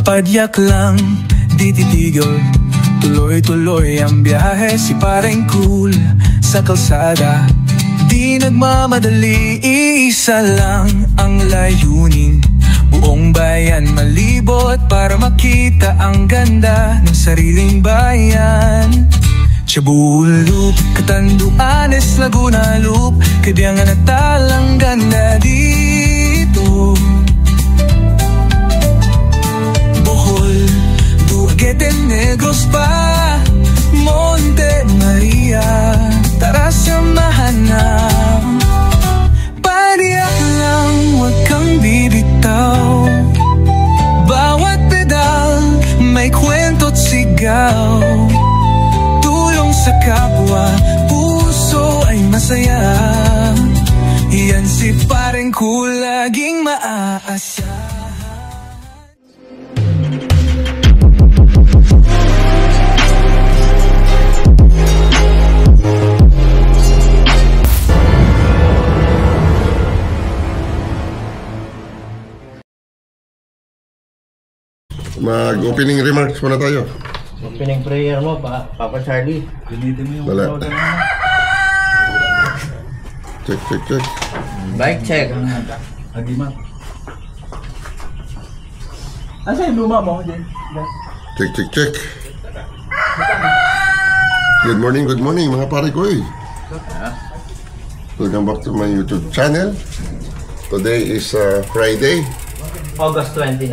Padyak lang, di titigil. Tuloy-tuloy ang biyahe, si Pareng Cool sa kalsada. Di nagmamadali, isa lang ang layunin. Buong bayan malibot para makita ang ganda ng sariling bayan. Chabulup, Catanduanes, Laguna Loop, Kadiangan at Talang ganda dito. Bohol, Duguete, Negros pa, Monte Maria, tara samahan na. Pariyak lang, huwag kang bibitaw. Bawat pedal, may kwento't sigaw. Tulong sa kapwa, puso ay masaya. Yan si Pareng Cool, laging maaasahan. Mag-opening remarks muna tayo. Opening prayer mo, Papa Charlie. Gamitin mo yung wala. Check. Bike check. Agimat. Asa yung luma mo, Jen? Check. Good morning mga pare ko eh. Welcome back to my YouTube channel. Today is Friday, August 29.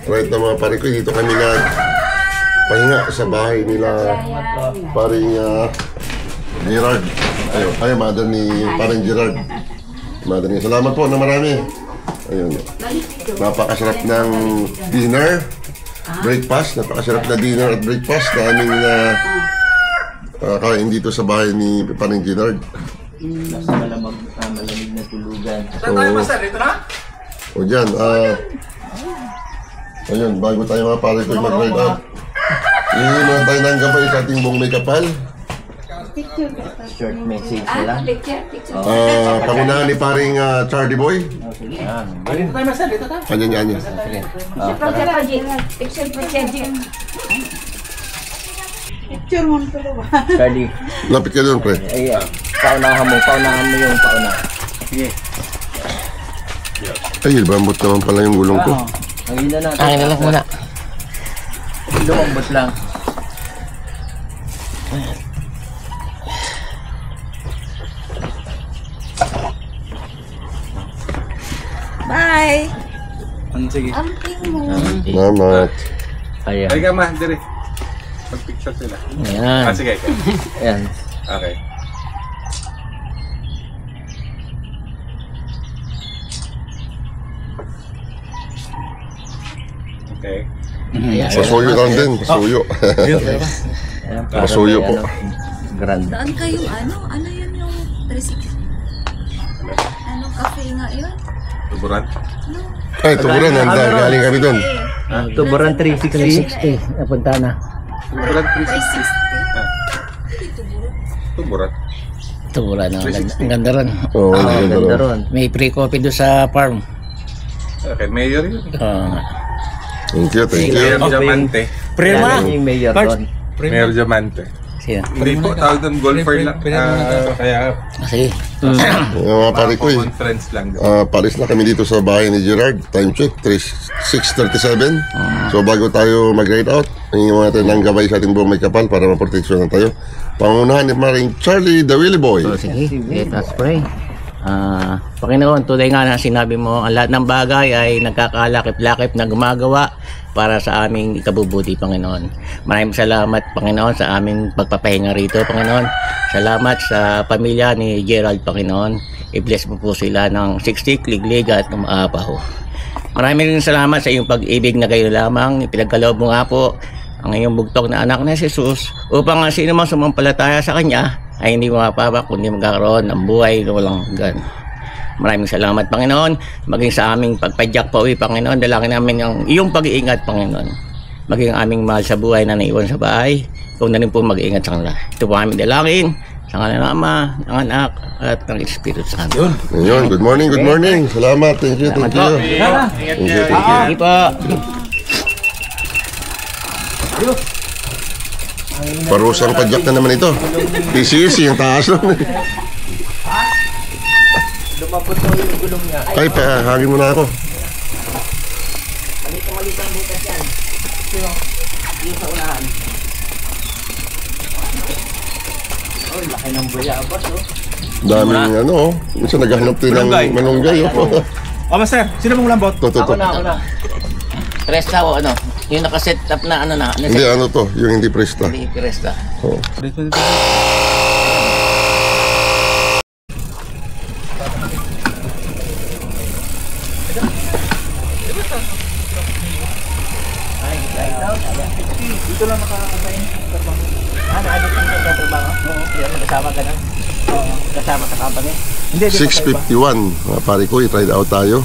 Right na mga pare ko, dito kami pahinga sa bahay nila paring Gerard. Ayun, mother ni paring Gerard. Mother niya. Salamat po na marami. Ayun. Napakasarap ng dinner, breakfast. Napakasarap na dinner at breakfast na aming kain dito sa bahay ni paring Gerard. Nasa malamig na tulugan. O dyan, ayun, bago tayo mga pare ko mag-ride out, iiwan tayo ng gabay sa ating buong may kapal. Short message lang. Pangunahan ni paring Charlie Boy. Dito tayo, Master. Dito tayo. Kanya. Picture mo nito ba? Charlie. Lapit ka doon, pre. Ayan. Paunahan mo yung pauna. Sige. Ay, bambot naman pala yung gulong ko. Ang ina natin. Ang ina lang muna. Lumambot lang. Bye! Sige. Amping mo. Salamat. Ayan. Ay ka ma, dire. Mag-picture sila. Ayan. Sige. Ayan. Okay. Okay. Pasuyo lang din, pasuyo. Pasuyo po. Grand. Saan kayo, ano yun yung 360? Ano, cafe nga yun? Tuburan? No. Ay, tuburan, galing kami doon. Tuburan 360. Napunta na. Tuburan 360? Tuburan. Tuburan na. Ang ganda ron. Oo, ang ganda ron. May free coffee doon sa farm. Okay, mayor yun. Thank you. Mayor Diamante. Prema! Yung mayor doon. Mayor Diamante. Siya. Hindi po, tawag doon golfer lang. Kaya Sige. Mga pare ko eh. conference lang doon. Palis na kami dito sa bahay ni Gerard. Time check, 6:37. So bago tayo mag-ride out, hingin natin ng gabay sa ating buong may kapal para maproteksyonan tayo. Pangunahan ni Maring Charlie, the Willy Boy. Sige, let us pray. Panginoon, tulad nga na sinabi mo, ang lahat ng bagay ay nagkakalakip-lakip na gumagawa para sa aming ikabubuti, Panginoon. Maraming salamat, Panginoon, sa aming pagpapahinga rito, Panginoon. Salamat sa pamilya ni Gerald, Panginoon. I-bless mo po sila ng 60, liglig at umaapaw. Maraming salamat sa iyong pag-ibig na kayo lamang. Ipinagkaloob mo nga po ang iyong bugtong na anak na Jesus upang ang sino mang sumampalataya sa Kanya ay hindi mapapapak kundi magkakaroon ng buhay na walang hanggan. Maraming salamat, Panginoon. Maging sa aming pagpadyak pa uwi, Panginoon, dalangin namin ang iyong pag-iingat, Panginoon. Maging aming mahal sa buhay na naiwan sa bahay, ikaw na rin po mag-iingat sa kanila. Ito po aming dalangin Sa ngalan ng Ama, ng Anak, at ng Espiritu Santo. Ayun, good morning, good morning. Salamat, thank you, thank you. Thank you, thank you. Sige po. Parusang padyak na naman ito. Easy, ang taas lang. Lumabot daw yung gulong niya. Ay, hagin mo na ako. Maliit ang butas yan. Yung sa unahan. Oh, laki ng bayabas, oh. Daming ano, minsan naghahanap din ng malunggay. O, Master, sino mong lambot? To. Ako na. Presta o ano? Yung nakaset up na ano na. Hindi, ano to, yung hindi presta. Hindi presta. Oh. Dito lang makakakain sa trabaho. Naadot ka sa trabaho? Oo. Yan, kasama ka na? Oo. Kasama sa company? 6:51, mga pare ko, i-try out tayo.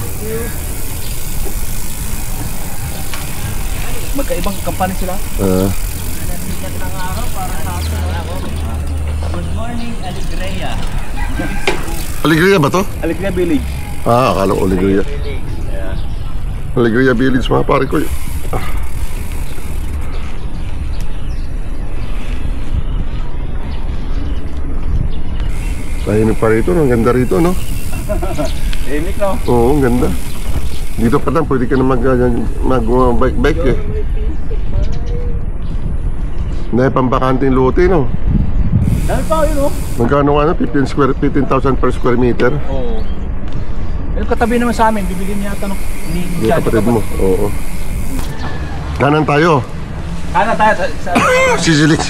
Magkaibang kampanya sila. Good morning, Alegria. Alegria ba to? Alegria Village. Akala ko Alegria. Alegria Village, mga pare ko. Tahimik pa rito, no? Ang ganda rito, no? Tahimik, no? Oo, ang ganda. Dito pa lang, pwede ka na mag-bike eh. Dahil pambakante yung lote, no? Dahil pa, yun, oh. Magkano ka na? 15,000 per square meter? Oo. Yung katabi naman sa amin, bibigyan niya yata ni Yung kapatid mo, oo. Kanan tayo. Kana tayo sa Sisilik.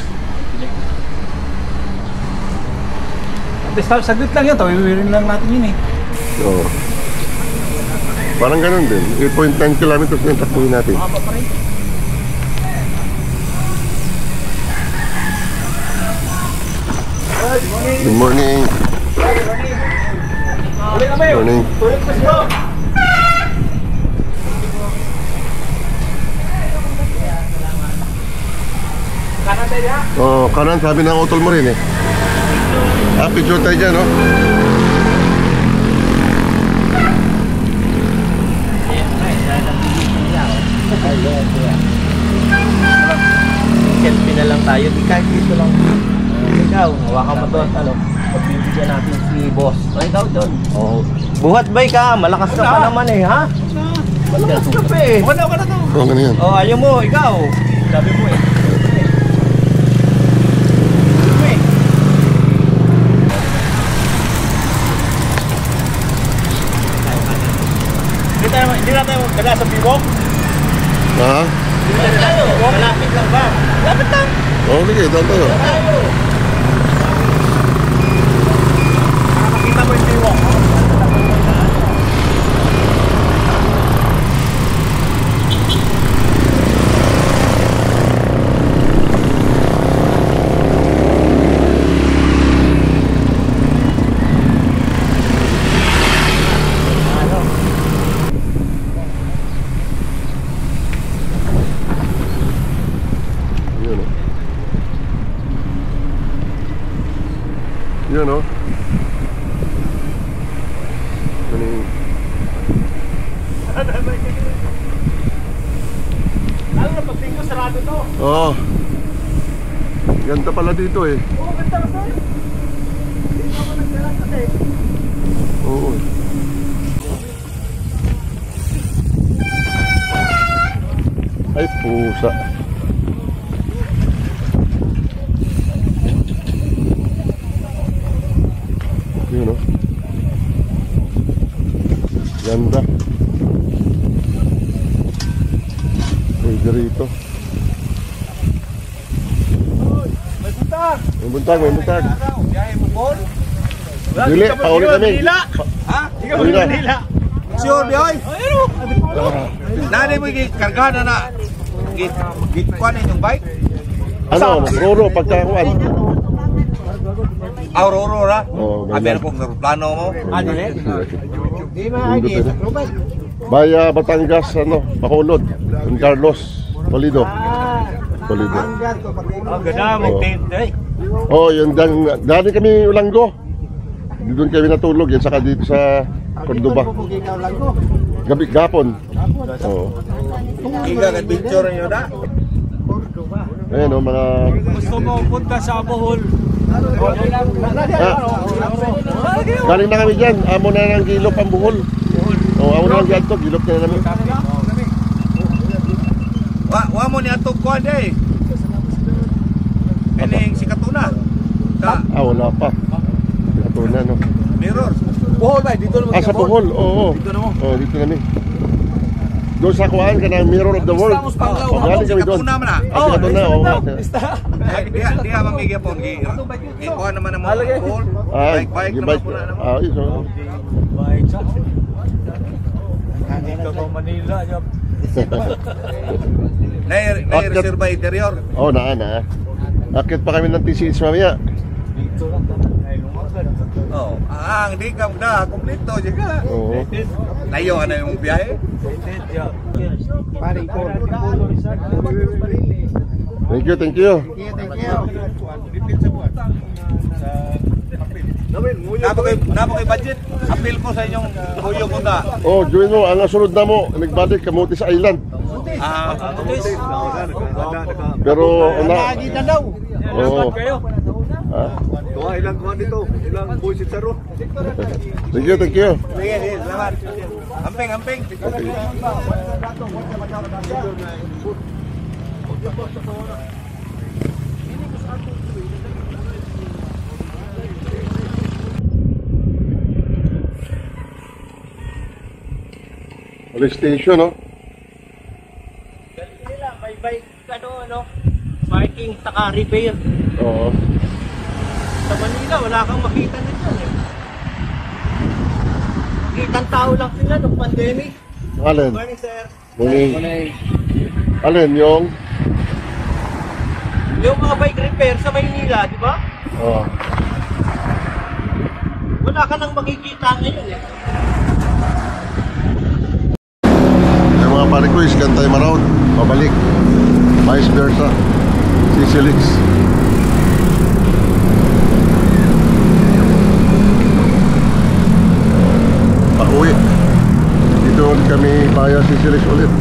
saglit lang yun, tawiwirin lang natin yun eh. Oo. Parang ganun din. 8.9 kilometers na yung takbuhin natin. Mahaba pa rin. Good morning. Good morning. Kanan tayo ha? Oh, kanan sabi ng utol mo rin eh. Picture tayo dyan, no? Selfie na lang tayo. Di kahit dito lang. Ikaw, hawakan mo doon. Ano? Pagbibigyan natin si boss. O, ikaw doon. Oh. Buhat ba ka? Malakas ka pa naman eh, ha? Malakas ka pa eh. Wala ka na to. Oo, ganun yan. Oh, ayaw mo, ikaw. Sabi mo eh. Hindi na tayo magkala sa bibok. Ha? Malapit lang ba? Malapit lang. Oo, sige, doon tayo. Nakakita mo yung bibok. Yun, no? Galing. Lalo na pag-tingko, sarado to. Oo. Ganda pala dito eh. Oo, ganda ka sir. Hindi ako nagdarata eh. Oo. Ay, pusa. Yun, no? Ganda. Pwede rito. May buntag. May buntag, may buntag. Biyahe mo, Paul. Dili, pauli kami. Ha? Ikaw Manila. mo Manila. Sure, biyoy. Ayun. Nanay mo kargahan na. Gitkuan yung bike. Ano, Roro, pagkakuan. Aurora. Oo, Abi na kung plano mo. Dili. Di ba, ID? Baya Batangas, ano, Bacolod, San Carlos, Toledo. Toledo. Ang ganda, mag-tent eh. Oh, yun dati kami Ulanggo. Doon kami natulog yan saka dito sa Cordoba. Gabi gapon. Oo. Giga adventure niyo na. Ayan oh, mga Gusto mo punta sa Bohol? galing na kami dyan. Amo na ng Gilop ang Bohol. Oh, amo na ng Gilop, Gilop na namin. Wa mo ni ato kuan day. Kaning si Katuna. Wala pa. Katuna no. Mirror. Bohol ba? Dito naman Sa Bohol, oo. Dito na mo. Oh, dito na ni. Doon sa kuhaan ka ng Mirror of the World. Galing kami doon. Katuna man na. Si Katuna, oo. Diha mamigya po gi. Kuan naman ang mga Bohol. Bike naman po na naman. Iso. Dito ko Manila. Reserva interior. Oo, na. Akit pa kami ng TCH mamaya. Oh, di ka na kompleto juga. Oo. Layo ano yung biyahe? Thank you, thank you. Namo kay budget. Appeal ko sa inyong huyo ko na. Oh, join mo. Ang sunod na mo, nagbalik Camotes Island. Pero, Nakakita daw. Oo. Kayo. Ilang kuha dito? Ilang buisit sa ro? Thank you, thank you. Sige, salamat. Amping. Police station, no? Galing nila, may bike, ano, parking, saka repair. Oo. Sa Manila, wala kang makita nito eh. Kitang tao lang sila nung pandemic. Alin? Morning, sir. Morning. Alin, yung? Yung mga bike repair sa Manila, di ba? Oo. Wala ka nang makikita ngayon eh. Yung mga pare ko, iskan tayo maroon. Pabalik. Vice versa. Sisilix. Pauwi. Dito ulit kami via Sisilix ulit.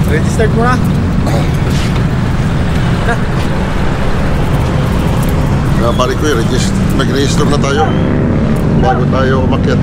Registered mo na. Pare ko, mag-register na tayo bago tayo umakyat.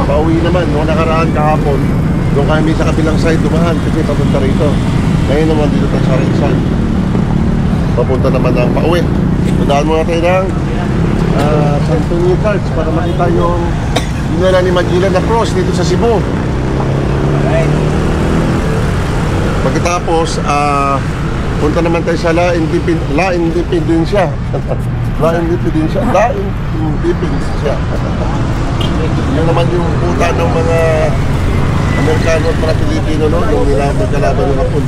Pauwi naman, noong nakaraan kahapon doon kami sa kabilang side dumahan kasi papunta rito. Ngayon naman dito tayo sa right side, papunta naman ng pauwi. Dadaan muna tayo ng Santo Niño Church para makita yung dinala ni Magellan na cross dito sa Cebu. Pagkatapos punta naman tayo sa La Independencia. La Independencia. Yun naman yung puta ng mga Amerikano at mga Pilipino, no? Yung nila magkalaban ng Hapon.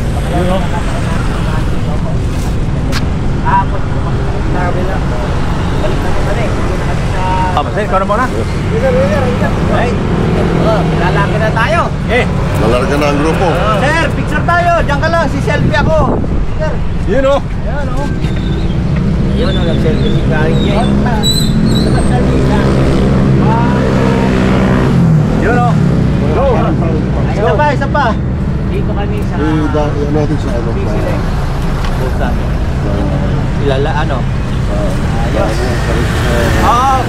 Sir, ikaw na muna. Right. Lalaki na tayo. Nalarga na ang grupo. Sir, picture tayo. Diyan ka lang. Si selfie ako. Sir. Yun o. Ayan o. Ayun o. Nag-selfie si Karin Jay. Yun o. Go. Isa pa, isa pa. Dito kami sa... Yan natin sa ano. Ilala ano? Ayos.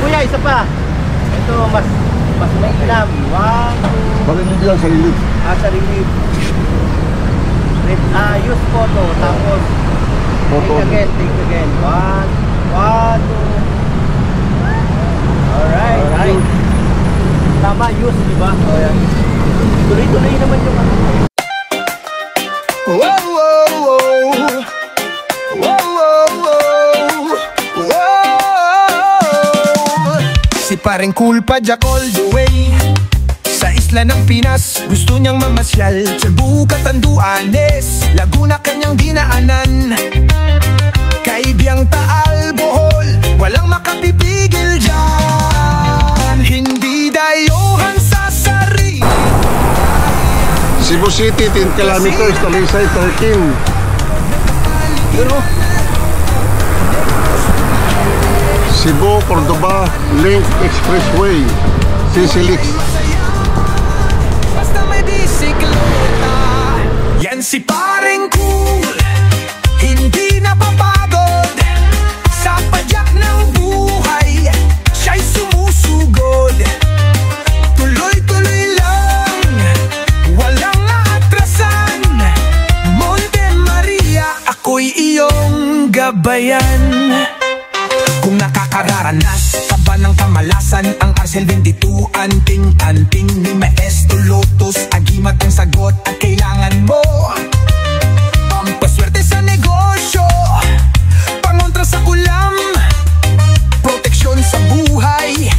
Kuya, isa pa. Ito, mas mainam. Bakit hindi lang sarili? Sarili. Use photo. Tapos, Photo. take again. 1, 2. Alright. Tama, use, di ba? Tuloy-tuloy naman yung ano. Si paring Kulpa Jack all the way sa isla ng Pinas, gusto niyang mamasyal. Cebu, Catanduanes, Laguna kanyang dinaanan. Kaibiyang Taal, Bohol, walang makapipigil dyan. Hindi dayuhan sa sarili. Cebu City, 10 kilometers, Talisay, 13. Cebu, Cordoba, Link Expressway, Sisilix. Basta may bisikleta, yan si paring cool. Hindi napapagod sa padyak ng buhay, siya'y sumusugod. Tuloy-tuloy lang, walang aatrasan. Monte Maria, ako'y iyong gabayan. Kung nakakararanas ka ba ng kamalasan, ang Arcel 22, anting-anting ni Maestro Lotus, agimat ang sagot at kailangan mo. Pampaswerte sa negosyo, pangontra sa kulam, proteksyon sa buhay,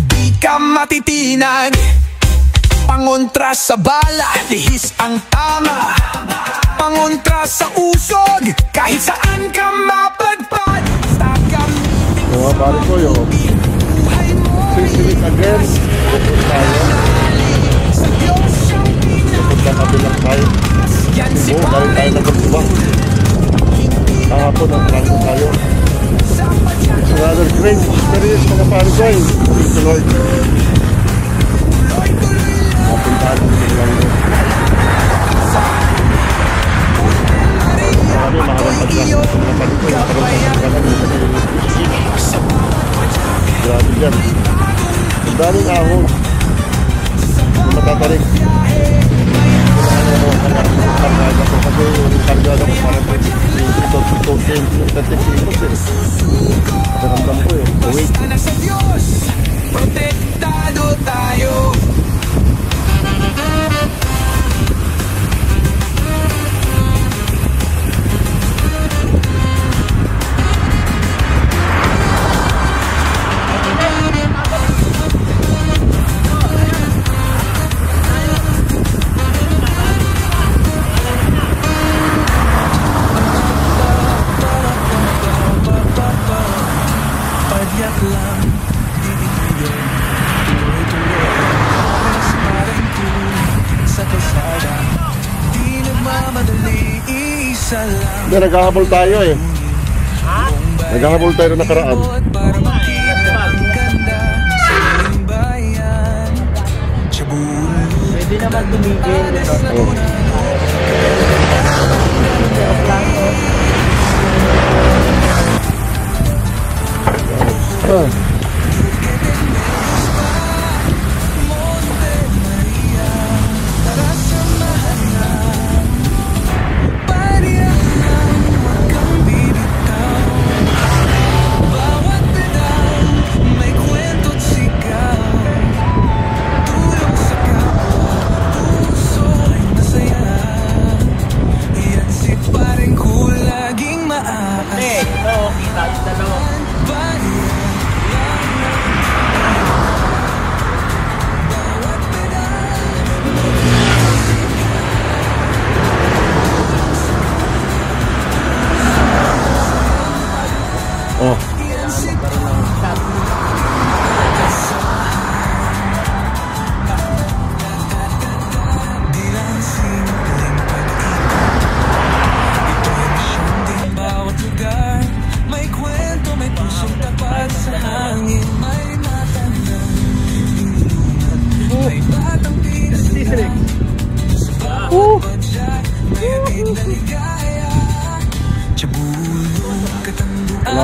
di ka matitinag. Pangontra sa bala, lihis ang tama. Pangontra sa usog, kahit saan ka mapadpad. Mga pare ko yun, Sisilix again, tapos tayo. Tapos na kabilang tayo. Cebu, galing tayo ng Cordoba. Kahapon ang trangko tayo. It's another great experience mga pare ko yun. Thank you Lord. Mapuntahan ko sa lang yun. Marami mahabang pagkakas sa mga pare ko. Grabe dyan. Ang daming ahon na matatarik. Kargada ko kasi yung kargada ko parang yung tatik-ikot eh. Karamdam ko eh. Wait. Protektado tayo. Hindi, naghahabol tayo eh. Naghahabol tayo na nakaraan. Pwede naman tumigil.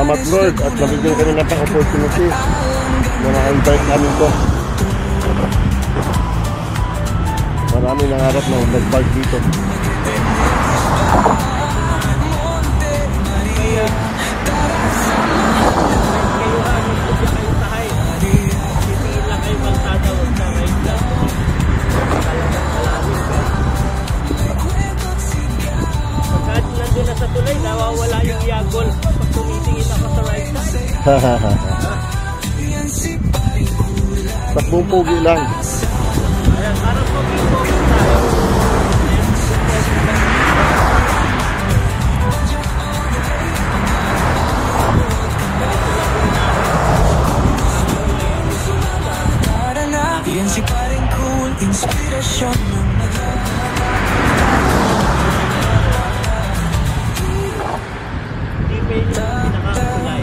Salamat Lord at nabigyan kami ng opportunity na na-invite namin to. Marami nangarap na mag-park dito. Pagkat nandun na sa tulay, nawawala yung yagol pag tumitingin ako sa right side. Takbong pugi lang. Ayan, parang pogi-pogi tayo. Yan si paring cool, inspirasyon ng Hindi pa yun yung pinakakulay.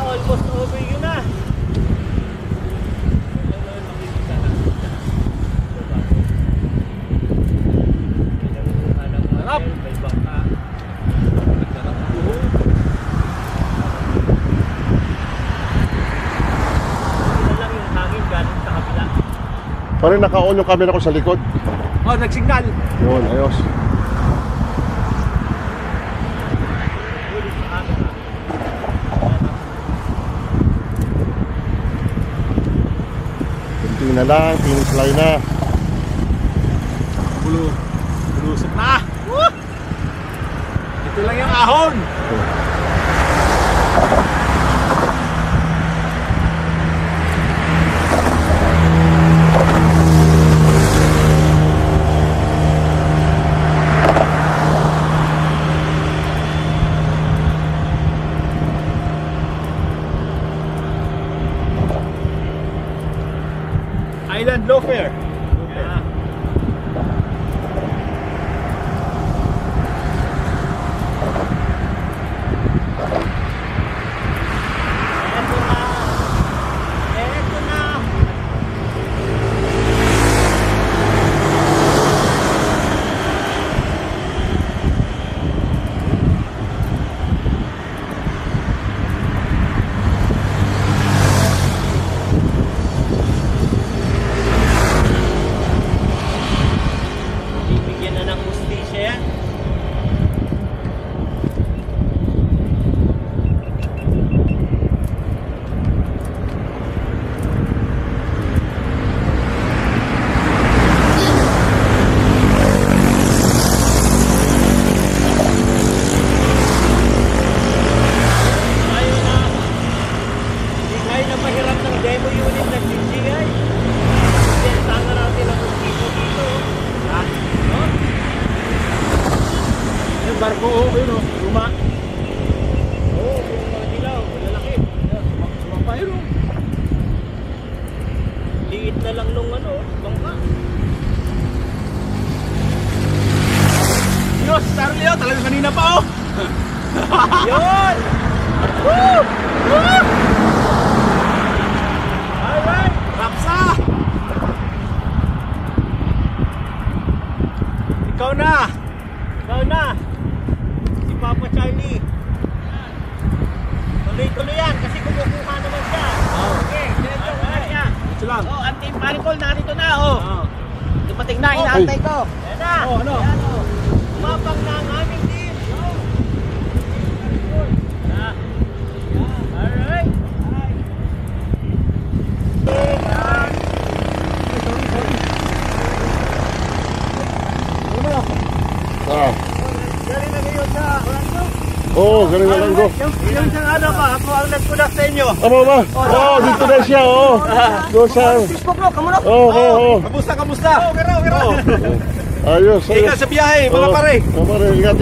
Almost over yun na. Harap! May bangka. Ito lang yung hangin galing sa kabila. Parang naka-on yung camera ko sa likod. Oh, nagsignal. Yun, ayos. Kunti na lang, finish line na. Bulusok na. Woo! Ito lang yung ahon. Island Loafer. Yeah. Eto na. Bibigyan na ng hustisya yan. Tayo na. Hindi tayo na mahirap ng demo unit na GGI. Sensanga natin ang hustito dito. Ha? No? Yung barko, oh, yun oh. Luma. Oo, yung mga dilaw, malalaki. Sumapa yun oh. Liit na lang nung ano, bangka. Yun, Charlie oh. Talagang kanina pa oh. Yun! Woo! Woo! Alright! Rapsa! Ikaw na! Ikaw na! Si Papa Charlie. Tuloy-tuloy yan kasi kumukuha naman siya. Okay, diretso ko na siya. Ito lang. Oh, ang team Paricol narito na, oh. Dumating na, Oh, inaantay ko. Ayan na. Oh, ano? Ayan, oh. Umapang na ang aming team. Oh. Ah. Alright. Ah. Galing na ngayon sa Orlando. Oo, galing na lang go. Yung isang ano pa, ako ang nagkunak sa inyo. Amo ba? Oo, dito na siya, oo. Go sa... Oo. Kamusta? Kira. Ayos, Ingat sa biyahe, mga pare. Mga pare, ingat.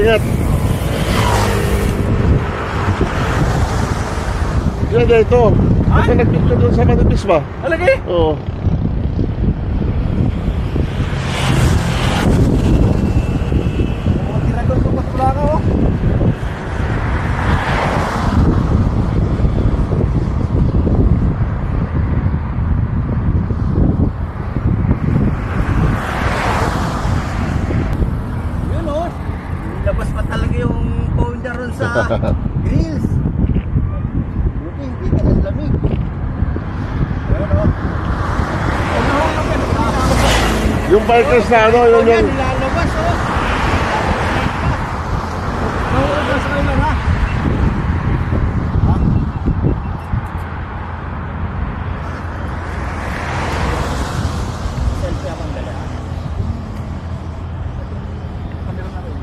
Yan dito. Ako nag-picture doon sa manipis ba? Alagi? Oo. Tirador ko mas pula ka, oh. Yun, oh. Labas pa talaga yung phone niya ron sa grills. Buti, hindi ka ng lamig. Ayun, oh. Yung bikers na ano, yun yung... Nilalabas, oh. Naulabas ka lang, ha? Selfie akong dala. Kamera na rin.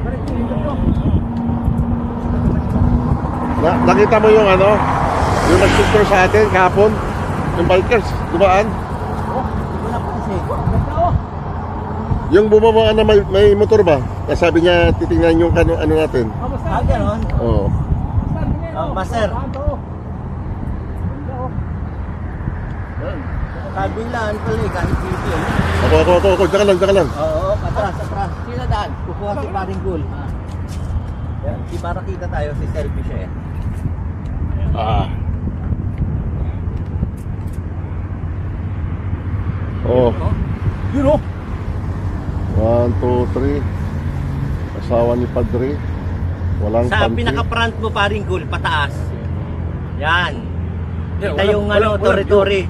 Balik, tingin ko. Nakita mo yung ano? Yung nag-picture sa atin kahapon? Yung bikers, dumaan? Wala pa kasi. Yung bumaba na may motor ba? Sabi niya titingnan yung ano natin. Ganon? Oo. Master. Kabilaan pala eh, kahit dito. Ako. Diyan ka lang. Oo, atras. Sino daan? Kukuha si Paring Gul. Yan, di para kita tayo si selfie siya eh. Oh. Yun oh! 1, 2, 3. Asawa ni Padre. Walang Sa panty. pinaka-front mo Paring Gul, pataas. Yan. Kita walang- yung walang- walang tori-tori.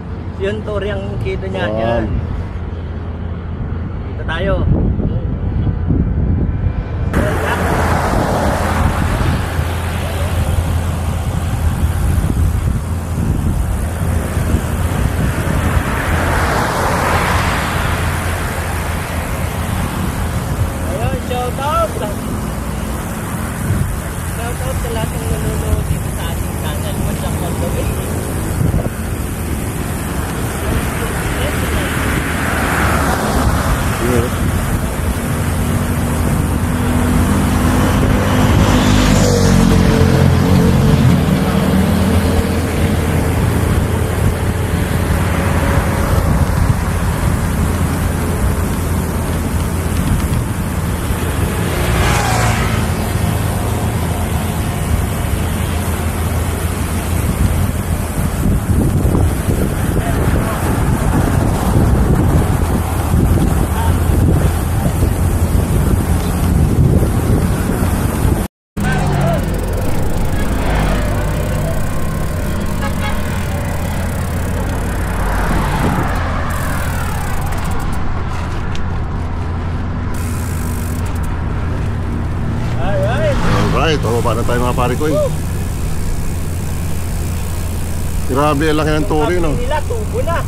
Yung tori ang kita niya. Yan. Kita tayo. Ayun, shout out sa lahat ng nanonood dito sa ating channel. What's up all the way? Alright, pababa na tayo mga pare ko. Grabe, ang laki ng turi, no? Nila, tubo na.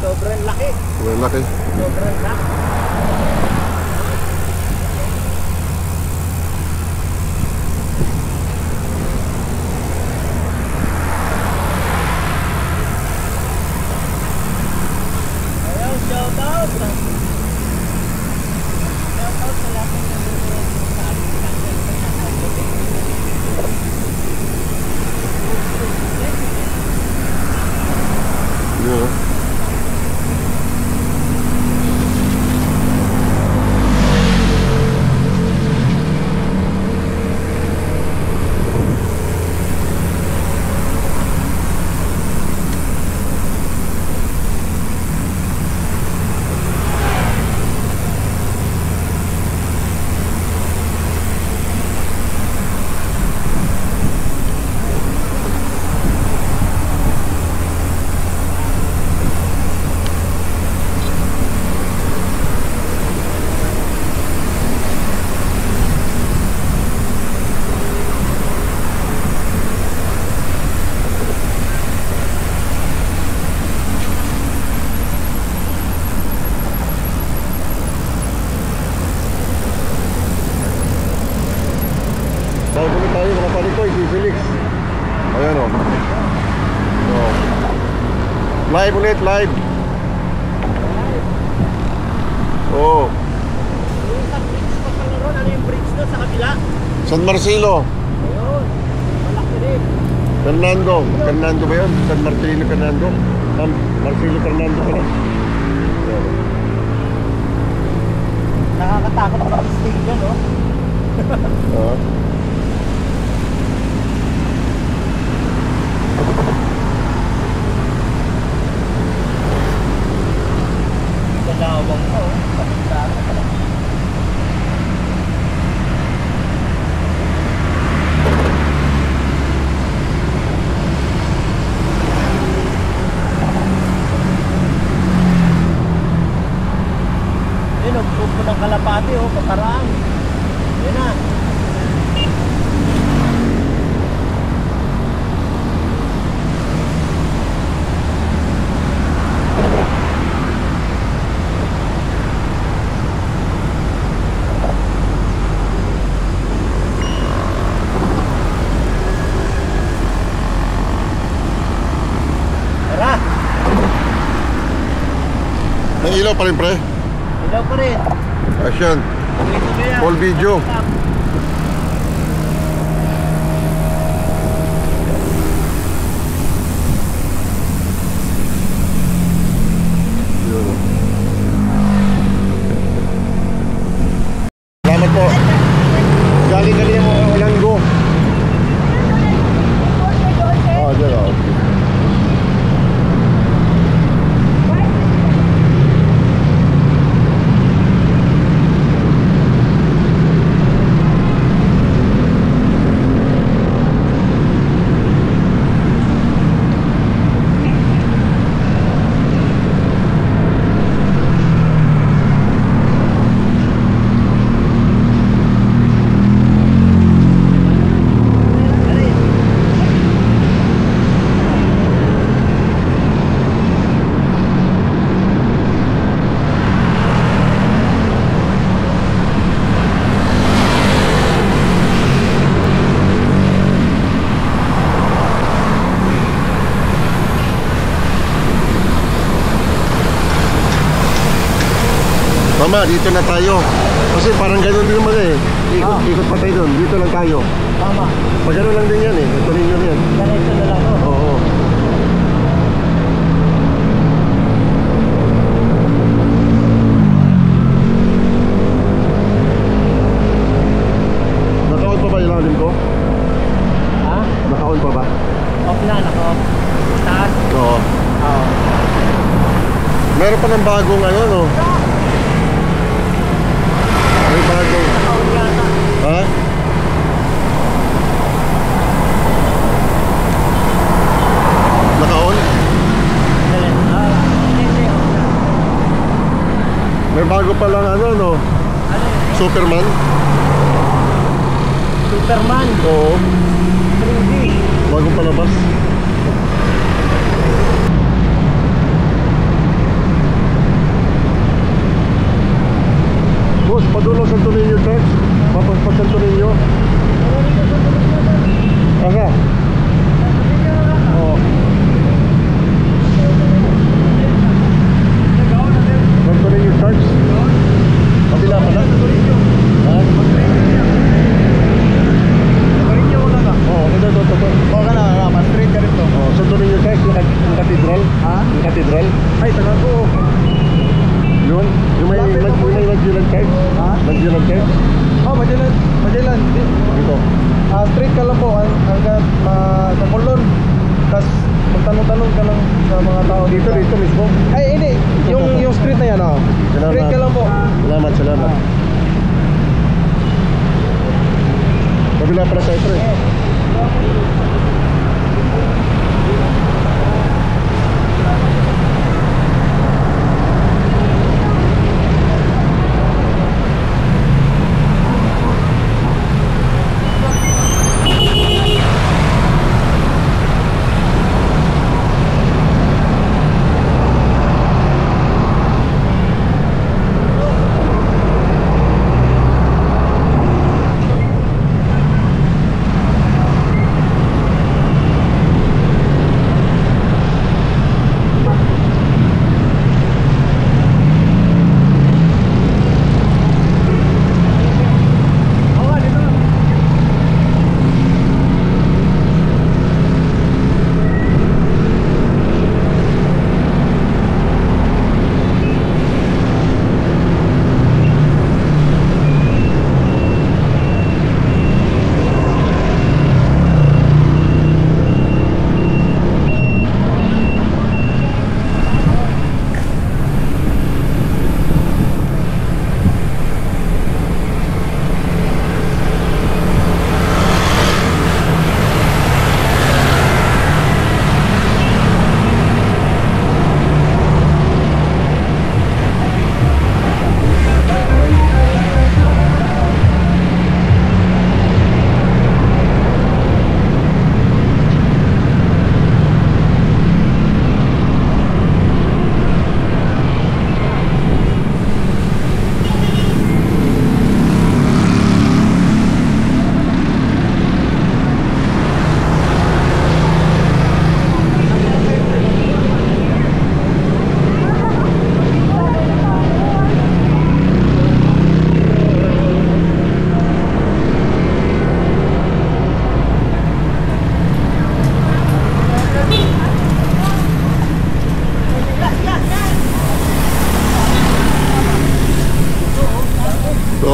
Sobrang laki. Sobrang laki. Sobrang laki. Ayaw, shout out. Shout out sa lahat ng nanonood sa ating channel. Yun, no? Felix. Ayan o. Oh. Live ulit, live. Oh. Ano yung bridge doon sa kabila? San Marcelo. Ayun. Malaki rin. Fernando ba yun? San Marcelo Fernando? Marcelo Fernando pala. Nakakatakot ang mistake dyan, no? Dalawang na, oh. Kapitana pala. Nagpupo ng kalapati, oh, paparaan. Yan na. Tara! May ilaw pa rin, pre. Ilaw pa rin. Action. Full video. Salamat po. Galing mo Langgo. Oh, dyan o. Tama, dito na tayo. Kasi parang gano'n din naman eh. Ikot pa tayo doon. Dito lang tayo. Tama. Pag gano'n lang din yan eh. Ito rin yun yan. Diretso na lang, oh. Oo. Naka-on pa ba ilalim ko? Ha? Naka-on pa ba? Off na, naka-off. Taas. Oo. Oo. Meron pa ng bagong ano, no? May bagong... Naka-on yata. Ha? Naka-on? Hindi, off na. May bago pa lang ano, no? Ano yun? Superman? Superman. Oo. 3D. Bagong palabas. Boss, padulong Santo Niño Church. Pa Santo Niño. Aha. Oo. Santo Niño Church. Kabila pa na. Ha? Oo, ito. Oo ka na, straight ka rin to. Oh, Santo Niño Church, yung cathedral. Ha? Yung cathedral. Ay, tagal ko. Yun. Yung may Magdalene Church. Ha? Magdalene Church. Oh, Magellan. Dito. Straight ka lang po hanggang sa Colon. Tapos magtanong-tanong ka lang sa mga tao Dito mismo. Ay, hindi. Yung street na yan, oh. Salamat. Straight ka lang po. Salamat. Kabila pala tayo, pre.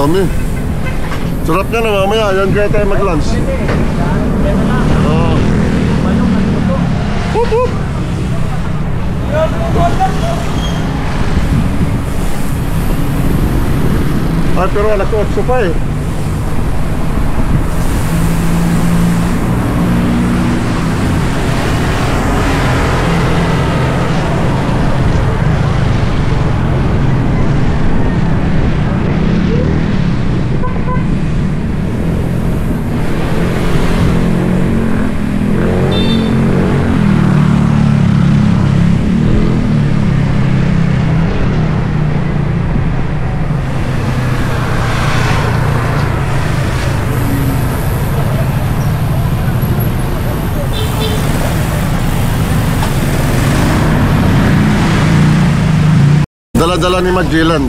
Dami. Sarap yan na mamaya. Yan kaya tayo mag-lunch. Hup hup. Ay, pero alas 8 pa eh. Dala-dala ni Magellan.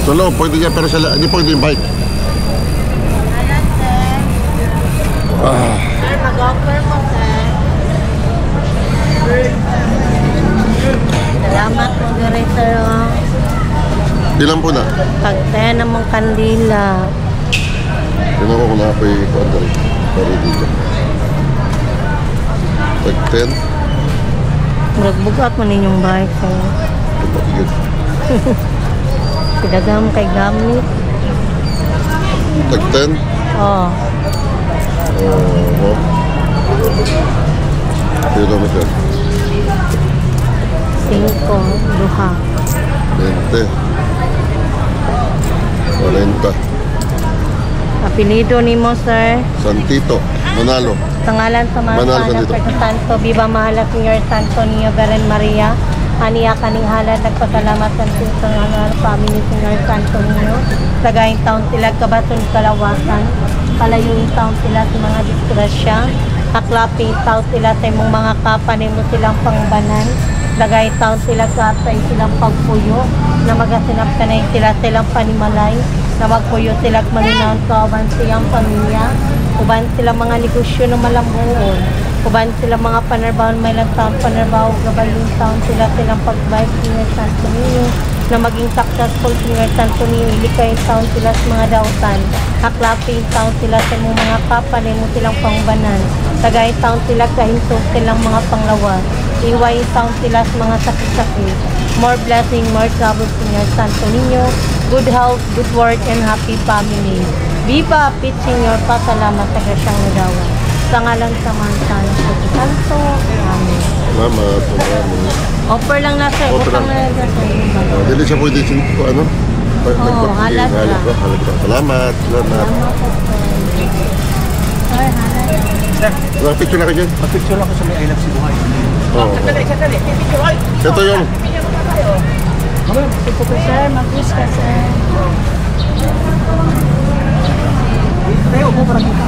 Solo, pwede niya pero sila, hindi pwede yung bike. Sir, mag-offer mo, sir. Salamat mo, Director. Ilan po na? Pagtaya namang kandila. Tingnan ko kung nakapoy ko ang dari. Dari dito. Tag 10. Magbugat mo ninyong bike, sir. Kapatid. Pinagam kay gamit. Tag 10. Oh. Oo. Kilo mo dyan. 5, duha. 20. 40. Apelido ni mo, sir. Santito. Manalo. Sa ngalan sa mga Manalo anak Santito. sa Santo, Viva Mahala Señor Santo Niño Beren Maria. Aniya kaning halad, nagpasalamat sa ngalan family Señor Santo Niño. Tagayang taon sila kabaton kalawasan. Palayuin taon sila sa mga disgrasya. Aklapin taon sila sa imong mga kapanin mo silang pangbanan. Tagayang taon sila katay silang pagpuyo. Na magasinap ka na sila silang panimalay. Na magpuyo sila malinaon sa uban siyang pamilya. Uban sila mga negosyo na malambuon. Uban sila mga panarbahon may lang taon panarbaho. Gabayong taon sila silang pag-vibe Señor Santo Niño. Na maging successful Señor Santo Niño. Ilikayin taon sila sa mga dautan. Haklapin taon sila sa mga kapanin mo silang pangbanan. Tagay taon sila kahintog silang mga panglawas. Iwain taon sila sa mga sakit-sakit. More blessing, more trouble Señor Santo Niño. Good health, good work, and happy family. Viva Pit Señor, pasalamat sa grasyang nagawa. Sa ngalan sa Mansan, Santo, Amen. Salamat. Salamat. Offer lang na sir, Offer utang lang. na sir. Dili siya pwede ko ano? Oo, halat lang. Halat lang. Salamat. Salamat. Sir, halat. Picture na ka dyan. Picture ako sa may I Love Sibuhay. Oo. Ito yung Sir, mag-wish ka sir. Tayo mo para kita.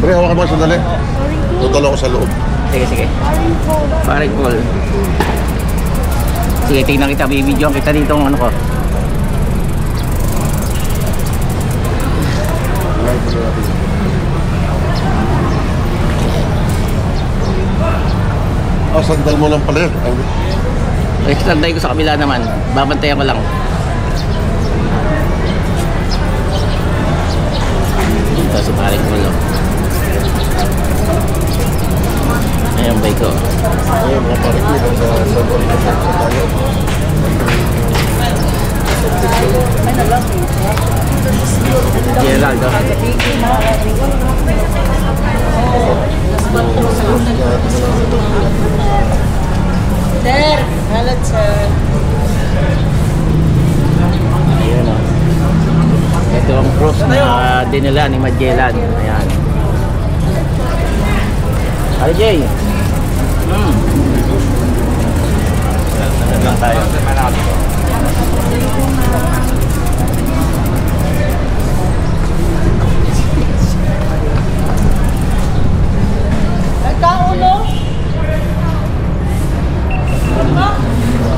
Pre, hawakan mo sandali. Tutulong ako sa loob. Sige, sige. Paring Paul. Sige, tingnan kita, bibidyo kita dito ang ano ko. Oh, sandal mo lang pala yan. Eh, sanday ko sa kabila naman. Babantayan ko lang. Dito si paring Paul. Ayan, bay ko. Ayun, mga pare ko. Sandal ko sa tayo. Gerald. Sir, halat sir. Ayan o. Ito ang cross na dinala ni Magellan. Ayan. RJ. Saan lang tayo? Nagkaulo?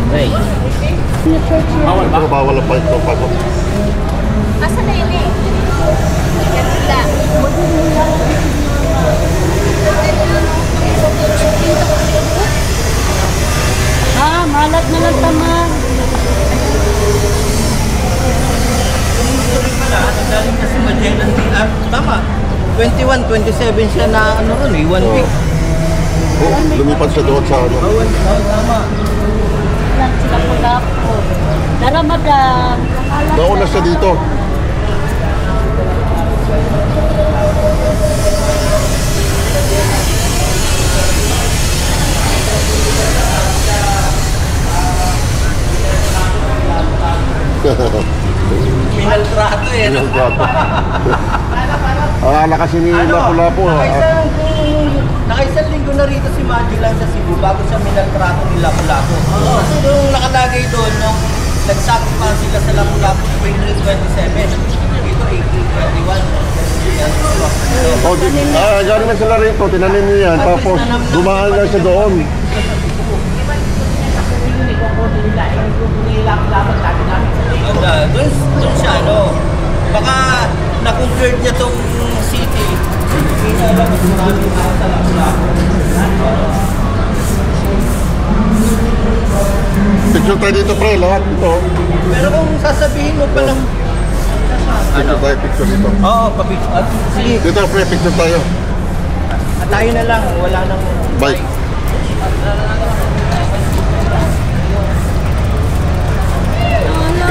Okay. Bawal ba? Bawal ang pagpapag. Asa na yun eh? Kanila. 21, 27 siya na ano ron eh, 1 week. Oh, lumipat siya doon sa ano. Tama. Lang sila pula po. Dara madam. Nauna siya dito. Minaltrato eh. No? Akala kasi ni Lapu-Lapu. Nakaisang linggo na rito si Magellan sa Cebu bago siya minaltrato ni Lapu-Lapu. Kasi nung nakalagay doon, nung nagsakot pa sila sa Lapu-Lapu April 27, dito April 21. Oh, galing na sila rito, tinanim niya yan, tapos dumaan na siya doon. Doon siya, no? Baka na-convert niya tong city. Hindi na alam kung maraming tao sa Lapu-Lapu. Picture tayo dito, pre, lahat ito. Pero kung sasabihin mo palang... Picture dito. Oo, papicture. Sige, Dito, pre, picture tayo. tayo na lang. Wala nang... Bye.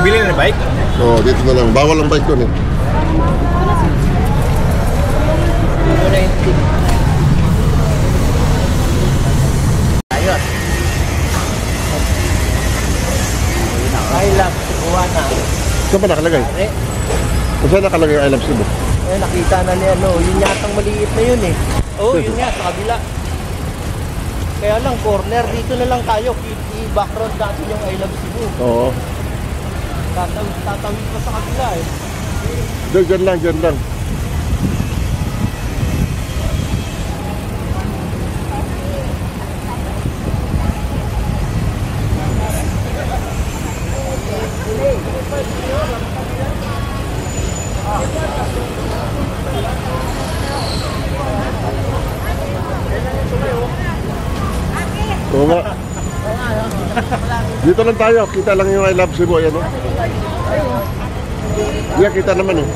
Bili na ng bike? Oh, dito na lang. Bawal ang bike doon eh. Ayun. I love Cebuana. Saan ba nakalagay? Eh, Saan nakalagay I love Cebu? nakita na ni ano, yun yatang maliit na yun eh. Oo, yun nga, sa kabila. Kaya lang, corner, dito na lang tayo. I-background natin yung I love Cebu. Oo. Tatawid pa sa kabila eh. Diyan lang, diyan lang. Oo nga. Dito lang tayo, kita lang yung I love Cebu, ayan o. Yeah, kita naman eh.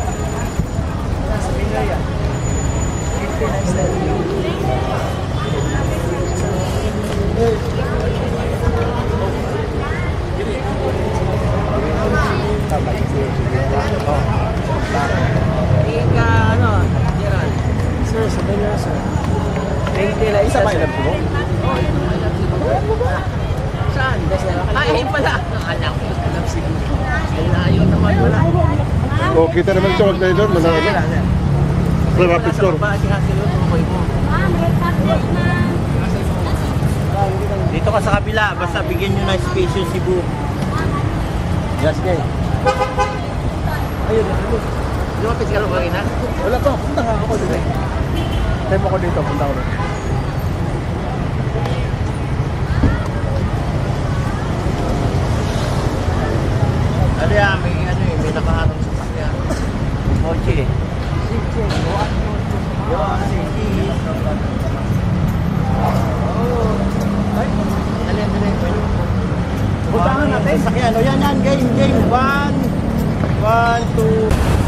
Sir, sabay na sir. 20 lang isa ba? Saan? Ay, pala. Alam ko, alam siguro. Layo naman wala. O, kita naman siya, huwag tayo doon, manalo. Pre, picture. Dito ka sa kabila, basta bigyan nyo ng space yung Cebu. Yes, guys. Ayun, ayun. Lumapit ka lang ba rin, ha? Wala pa, punta nga ako dito. Time ako dito, punta ako dito. Ano yan, may nakaharap sa sakyan. Mochi eh. Puntahan natin. Sakyan. O yan, game. 1, 2.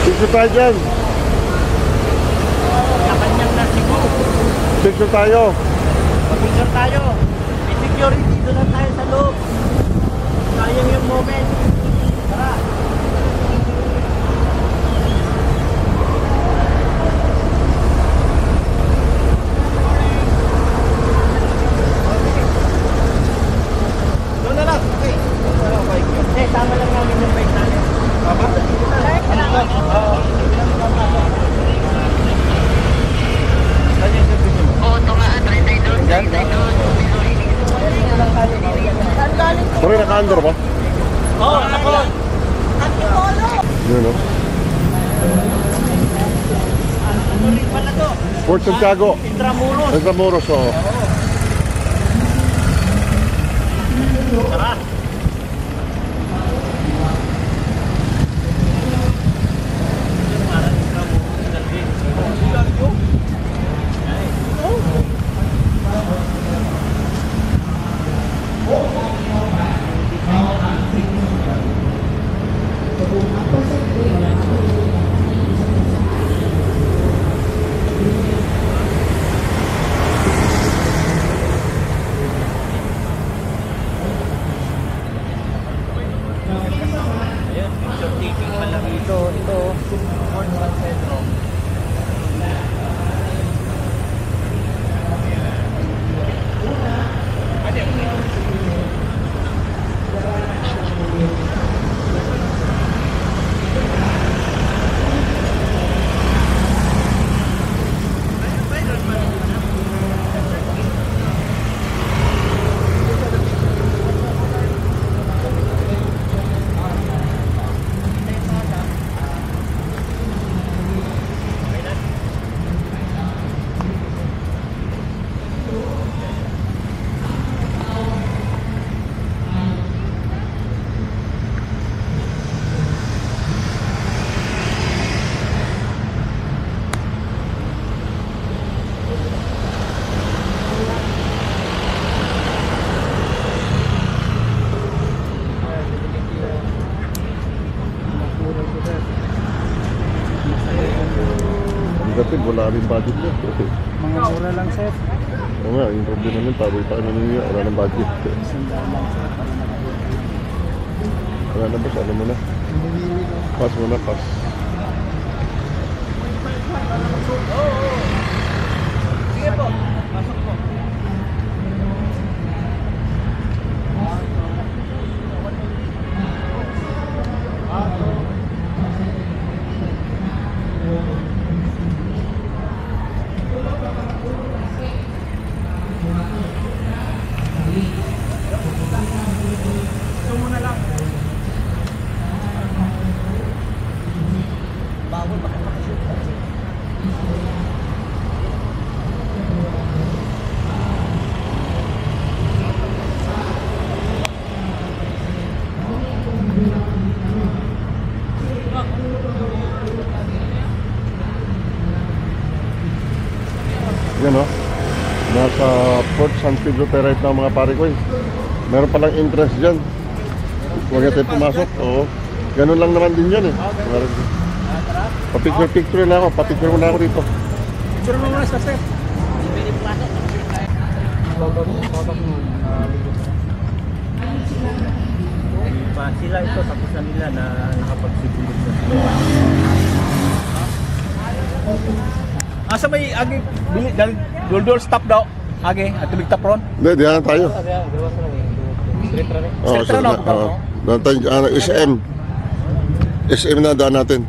Picture tayo dyan. Kanyang na Cebu. Picture tayo. Picture tayo. May security. Doon na tayo sa loob. Sayang yung moment. Tara. Doon na lang. Okay. Eh, tama lang namin yung bike natin. Papa? Pero naka-under ba? Oo, ako. Yun, no? Port Santiago. Intramuros. Intramuros, oo. Tara. Dati wala rin budget niya. Mga mura lang, sir. Oo nga, yung problema nun, tabi pa kami niya, wala ng budget. Wala na boss, ano mo na? Pass mo na, pass. Sige po, pasok po. Yan o. Nasa Port San Pedro Terrace na mga pare ko eh. Meron palang interest dyan. Huwag natin pumasok. Oo. Ganun lang naman din yan eh. Pa-picture na ako. Pa-picture mo na ako dito. Picture mo muna, sir. Sila ito, tapusan nila na nakapagsigulog na sila. Asa may agi bili dal doldol stop daw. Agi at tubig tapron. Hindi, diyan na tayo. Oo, Street na, oo. Doon tayo, SM. SM na daan natin.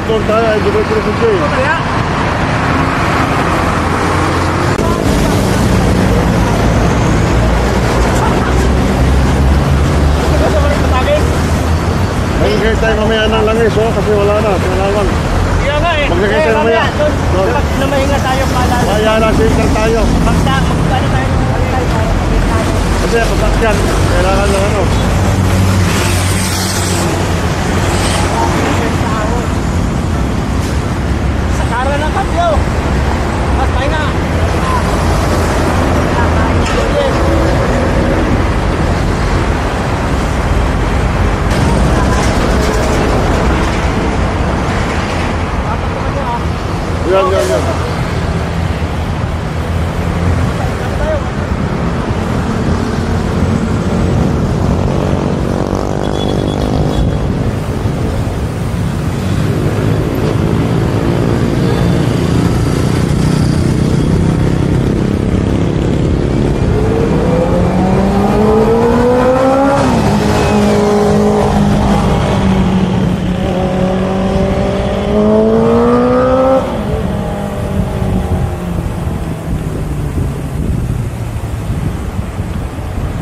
Doon tayo, ay diretso sa Jay. Maglagay tayo mamaya ng langis, oh, kasi wala na, tinalawang. Kaya nga eh. Maglagay tayo mamaya. Doon na mahinga tayo pala. Kaya na, safe tayo. Magkano tayo ng tayo para Kasi pagkakyan, kailangan ng ano. Sa kara na tatlo. Mas tayo na. Yan.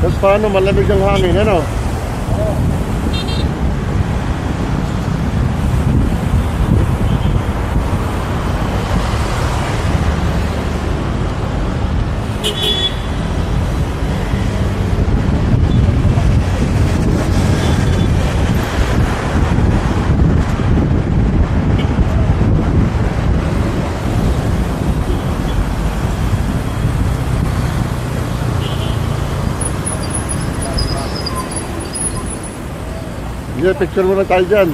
Tapos paano, malamig ang hangin, ano? Sige, picture muna tayo dyan.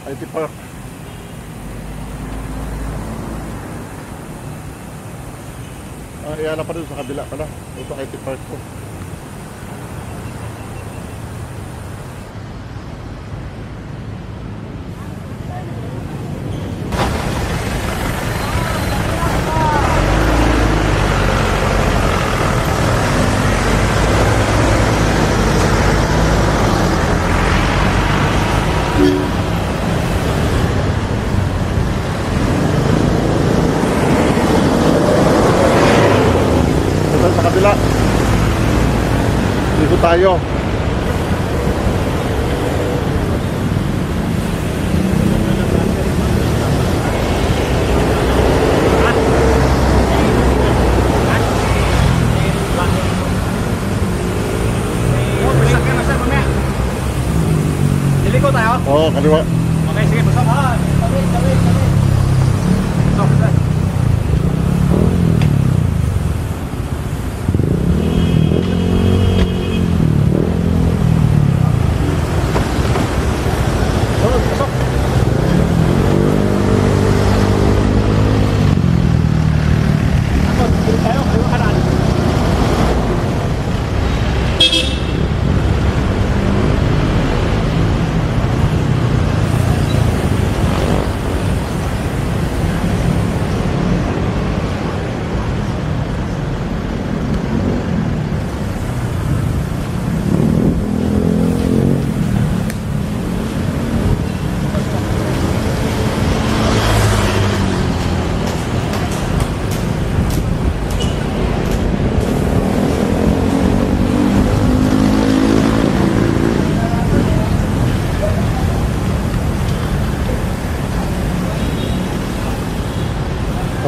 IT Park. Iyan na pa rin sa kabila pala. Ito IT Park ko. Dito tayo. Diliko tayo? Oo, kaliwa. Okay, sige, busok. Kawit. Busok.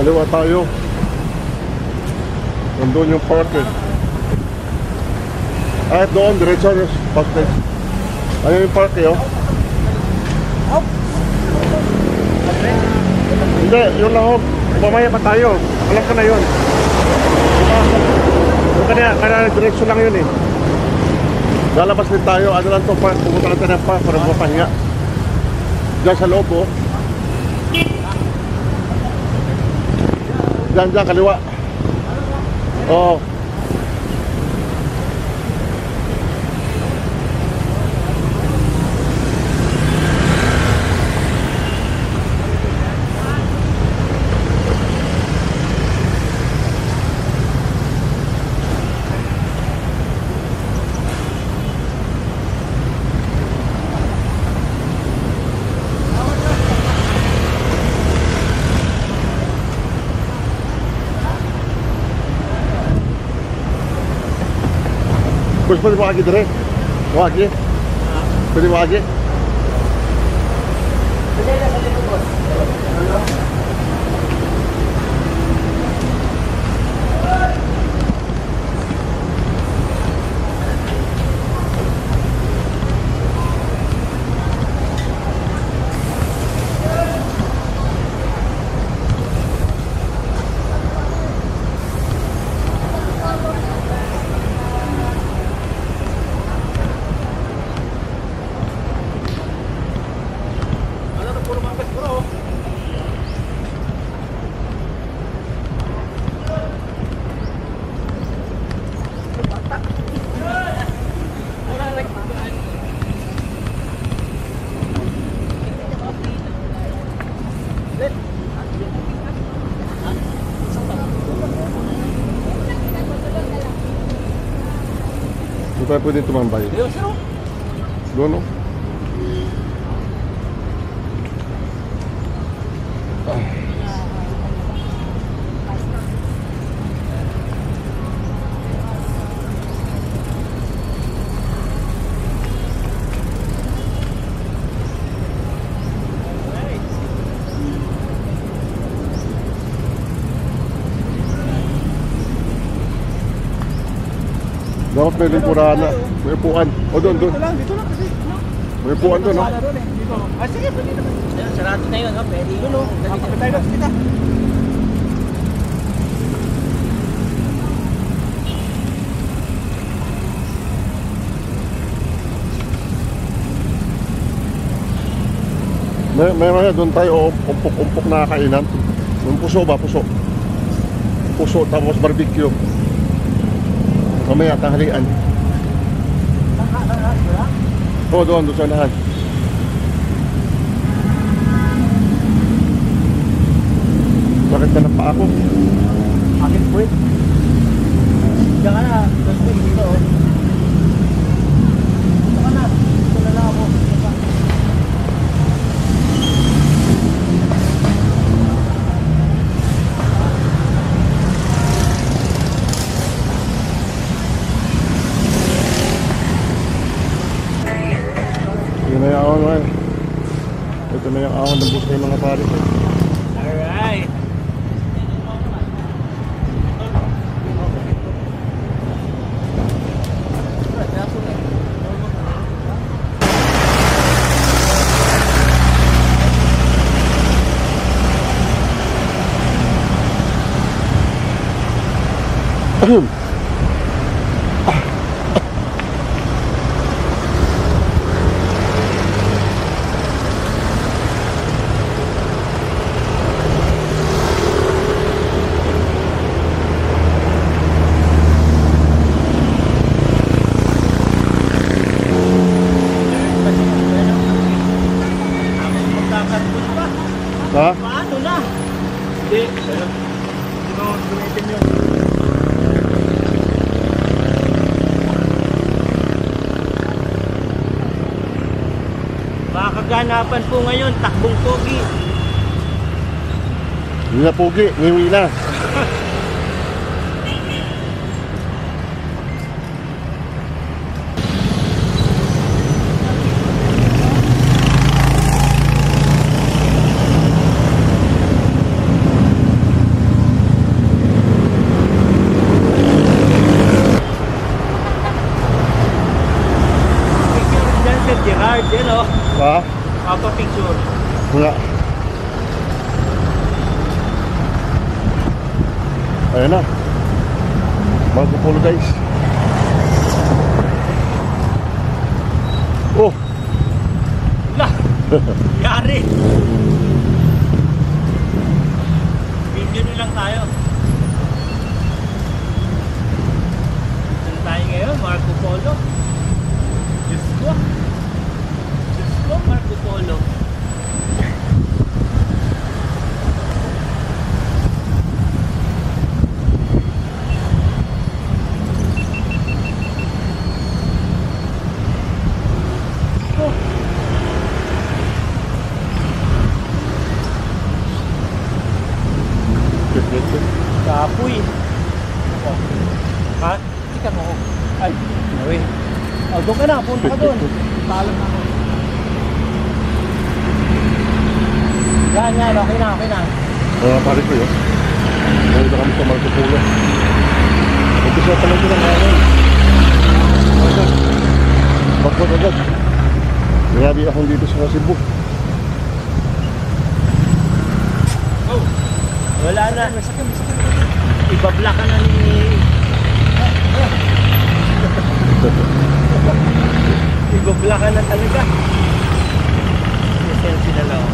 Kaliwa tayo. Nandun yung park eh. Ay, doon, diretso yung park eh. Ayun yung park eh, oh. Hindi, yun lang, oh. Mamaya pa tayo. Alam ka na yun. Kaya diretso lang yun eh. Lalabas din tayo. Ano lang to, park. Pumunta lang tayo ng park para mapahinga. Diyan sa loob, oh. Diyan, kaliwa. Oo. Bos, pwede mo agi dire? Mo agi? Pwede mo agi? Hindi tayo pwede tumambay. Doon, no? Dapat may limpurahan na. May upuan. O doon. Dito lang kasi. May upuan doon, no? Dito. Ah, sige, pwede naman. Sarado na yun, no? Pwede yun, no? Kapit tayo doon, kita. May doon tayo umpok na kainan. Yung puso ba? Puso. Puso tapos barbecue. Mamaya tanghalian. Oo, doon sa unahan. Bakit ka na pa ako? Akin po eh. Diyan ka na. Tapos dito. Dito ka na. Dito na lang ako. Yun na yung awan, man. Ito na yung awan ng bukas ng mga paris. Alright. Ha? Paano na? Hindi. Ito, gamitin nyo. Makakaganapan po ngayon, takbong pogi. Hindi na pugi, ngiwi na. Nga. Ayan na. Marco Polo guys. Oh! Lah! Yari! Video nyo lang tayo. Saan tayo ngayon? Marco Polo. Diyos ko. Diyos ko, Marco Polo. Kapoy. Ako. Ha? Tika mo. Ay, nawi. Oh, doon ka na. Punta ka doon. Talang na ako. Yan. Okay na. Pare ko yun. Nandito kami sa Marco Polo. Umpisa pa lang sila ngayon. Bakot agad. Grabe akong dito sa Cebu. Oh, wala na. Ibabla ka na ni... Ibabla ka na talaga. Selfie na lang.